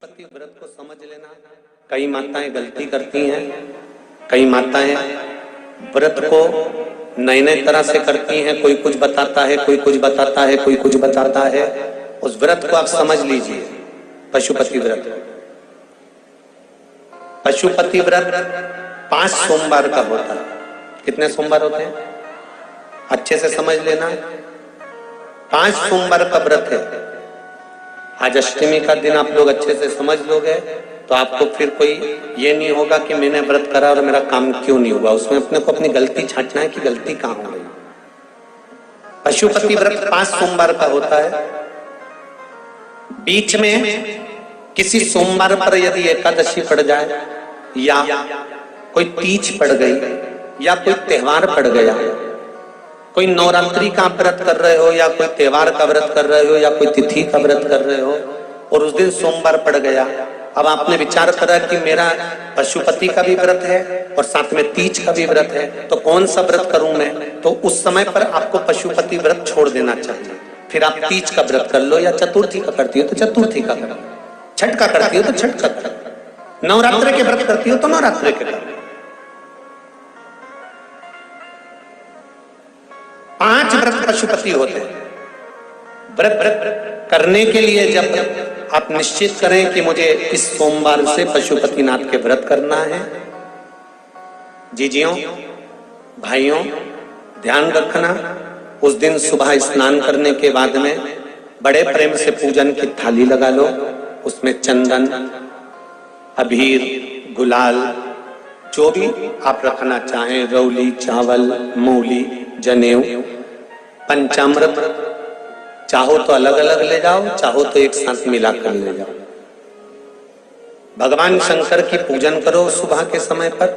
पशुपति व्रत को समझ लेना। कई माताएं गलती करती हैं, कई माताएं व्रत को नए नए तरह से करती हैं। कोई कुछ बताता है, कोई कुछ बताता है, कोई कुछ बताता है। उस व्रत को आप समझ लीजिए, पशुपति व्रत। पशुपति व्रत 5 सोमवार का होता है। कितने सोमवार होते हैं अच्छे से समझ लेना। 5 सोमवार का व्रत है। आज अष्टमी का दिन आप लोग अच्छे से समझ लोगे तो आपको फिर कोई ये नहीं होगा कि मैंने व्रत करा और मेरा काम क्यों नहीं हुआ। उसमें अपने को अपनी गलती छांटना है कि गलती कहां हो गई। पशुपति व्रत 5 सोमवार का होता है। बीच में किसी सोमवार पर यदि एकादशी पड़ जाए या कोई तीज पड़ गई या कोई त्योहार पड़ गया, कोई नवरात्रि का व्रत कर रहे हो या कोई त्योहार का व्रत कर रहे हो या कोई तिथि का व्रत कर रहे हो और उस दिन सोमवार पड़ गया, अब आपने विचार करा कि मेरा पशुपति का भी व्रत है और साथ में तीज का भी व्रत है, तो कौन सा व्रत करूं मैं। तो उस समय पर आपको पशुपति व्रत छोड़ देना चाहिए। फिर आप तीज का व्रत कर लो या चतुर्थी का करती हो तो चतुर्थी का कर लो, छठ का करती हो तो छठ का कर लो, नवरात्रि के व्रत करती हो तो नवरात्रि के कर लो। 5 व्रत पशुपति होते हैं। व्रत करने के लिए जब आप निश्चित करें कि मुझे इस सोमवार से पशुपतिनाथ के व्रत करना है, जीजियों भाइयों ध्यान रखना, उस दिन सुबह स्नान करने के बाद में बड़े प्रेम से पूजन की थाली लगा लो। उसमें चंदन, अबीर, गुलाल, जो भी आप रखना चाहें, रौली, चावल, मूली, जनेऊ, पंचामृत, चाहो तो अलग अलग ले जाओ, चाहो तो एक साथ मिलाकर ले जाओ। भगवान शंकर की पूजन करो सुबह के समय पर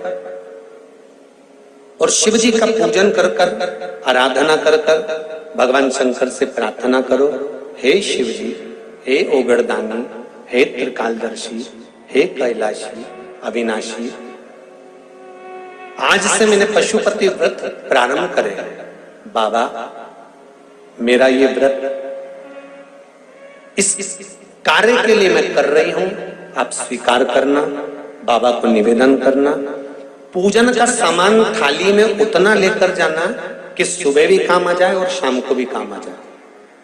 और शिव जी का पूजन कर कर, आराधना कर कर भगवान शंकर से प्रार्थना करो, हे शिव जी, हे ओगड़दानी, हे त्रिकालदर्शी, हे कैलाशी, अविनाशी, आज से मैंने पशुपति व्रत प्रारंभ करे। बाबा मेरा ये व्रत इस कार्य के लिए मैं कर रही हूं, आप स्वीकार करना। बाबा को निवेदन करना। पूजन का सामान थाली में उतना लेकर जाना कि सुबह भी काम आ जाए और शाम को भी काम आ जाए।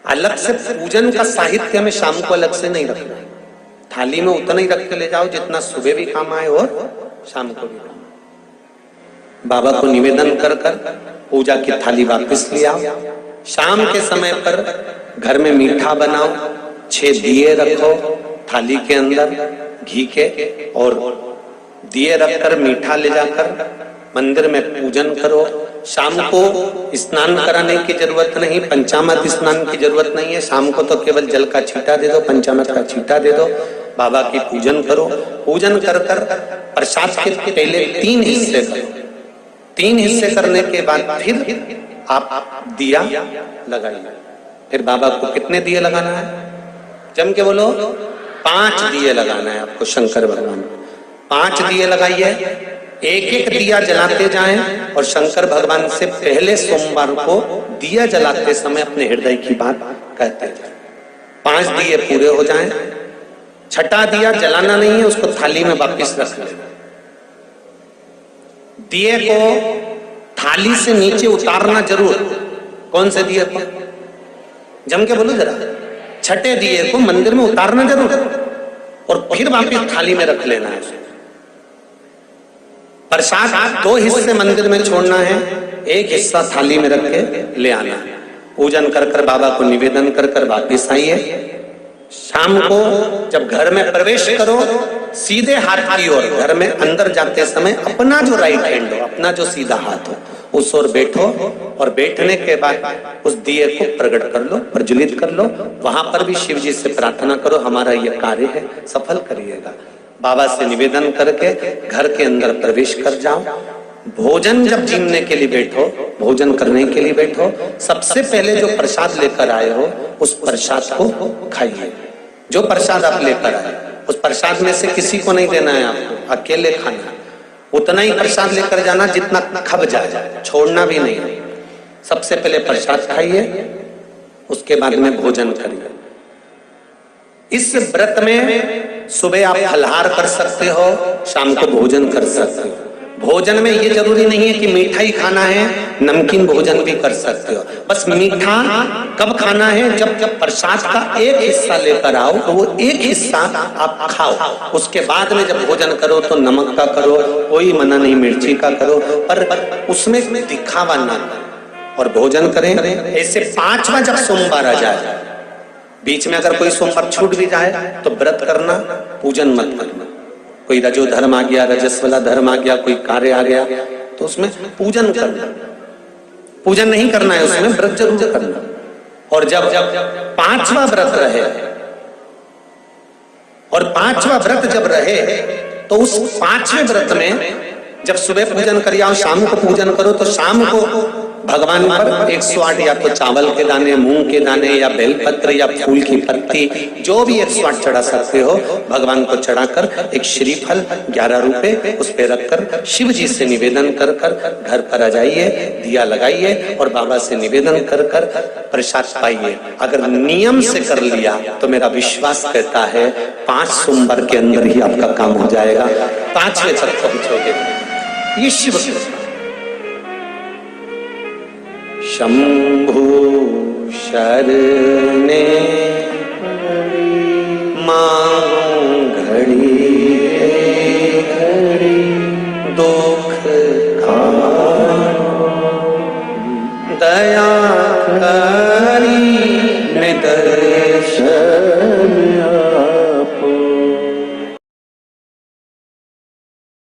अलग से पूजन का साहित्य में शाम को अलग से नहीं रखना। थाली में उतना ही रख के ले जाओ जितना सुबह भी काम आए और शाम को भी काम आए। बाबा को निवेदन कर कर पूजा की थाली वापस ले आओ। शाम के समय पर घर में मीठा बनाओ, 6 दिए रखो थाली के अंदर घी के, और दिए रखकर मीठा ले जाकर मंदिर में पूजन करो। शाम को स्नान कराने की जरूरत नहीं, पंचामृत स्नान की जरूरत नहीं है। शाम को तो केवल जल का छींटा दे दो, पंचामृत का छींटा दे दो। बाबा की पूजन करो। पूजन कर कर प्रसाद के पहले 3 हिस्से करो। 3 हिस्से करने के बाद फिर आप दिया लगाइए। फिर बाबा को कितने दिए लगाना है? जम के बोलो, 5 दिए लगाना है आपको शंकर भगवान को। 5 दिए लगाइए, एक एक दिया जलाते जाएं और शंकर भगवान से पहले सोमवार को दिया जलाते समय अपने हृदय की बात कहते जाएं। 5 दिए पूरे हो जाएं। छठा दिया जलाना नहीं है, उसको थाली में वापस रख लेना। दिए को थाली से नीचे उतारना जरूर। कौन से दिए को? जम के बोलो जरा। छठे दिए को मंदिर में उतारना जरूर और फिर वापस थाली में रख लेना है। प्रसाद 2 हिस्से मंदिर में छोड़ना है, एक हिस्सा थाली में रख के ले आना है। पूजन कर कर बाबा को निवेदन कर कर वापिस आइए। शाम को जब घर में प्रवेश करो, सीधे हाथ की ओर घर में अंदर जाते समय अपना जो राइट हैंड हो, अपना जो सीधा हाथ हो, उस ओर बैठो और बैठने के बाद उस दिए को प्रकट कर लो, प्रज्वलित कर लो। वहां पर भी शिव जी से प्रार्थना करो, हमारा यह कार्य है, सफल करिएगा। बाबा से निवेदन करके घर के अंदर प्रवेश कर जाओ। भोजन जब जीमने के लिए बैठो, भोजन करने के लिए बैठो, सबसे पहले जो प्रसाद लेकर आए हो उस प्रसाद को खाइए। जो प्रसाद आप लेकर आए उस प्रसाद में से किसी को नहीं देना है आपको, अकेले खाना। उतना ही प्रसाद लेकर जाना जितना खब जाए, छोड़ना भी नहीं। सबसे पहले प्रसाद खाइए, उसके बाद में भोजन करिए। इस व्रत में सुबह आप फलाहार कर सकते हो, शाम को भोजन कर सकते हो। भोजन में ये जरूरी नहीं है कि मीठा ही खाना है, नमकीन भोजन भी कर सकते हो। बस मीठा कब खाना है, जब प्रसाद का एक हिस्सा लेकर आओ तो वो एक हिस्सा आप खाओ। उसके बाद में जब भोजन करो तो नमक का करो, कोई मना नहीं, मिर्ची का करो, पर उसमें दिखावा ना करो और भोजन करें। ऐसे 5वां जब सोमवार आ जाए, बीच में अगर कोई सोमवार छूट भी जाए तो व्रत करना, पूजन मत करना। कोई रजो धर्म आ गया, रजस वाला धर्म आ गया, कोई कार्य आ गया तो उसमें पूजन करना, पूजन नहीं करना है, उसमें व्रत जरूर करना। और जब 5वां व्रत रहे, और 5वां व्रत जब रहे तो उस 5वें व्रत में जब सुबह पूजन करिए और शाम को पूजन करो तो शाम को भगवान पर 108 या तो चावल के दाने, मूंग के दाने या बेलपत्र या फूल की पत्ती, जो भी 108 चढ़ा सकते हो भगवान को चढ़ाकर एक श्रीफल 11 रुपए उस पे रखकर शिव जी से निवेदन कर कर घर पर आ जाइए, दिया लगाइए और बाबा से निवेदन कर कर प्रसाद पाइए। अगर नियम से कर लिया तो मेरा विश्वास कहता है 5 सोमवार के अंदर ही आपका काम हो जाएगा, 5वें तक पहुंचोगे। ये शिव शंभु शरणे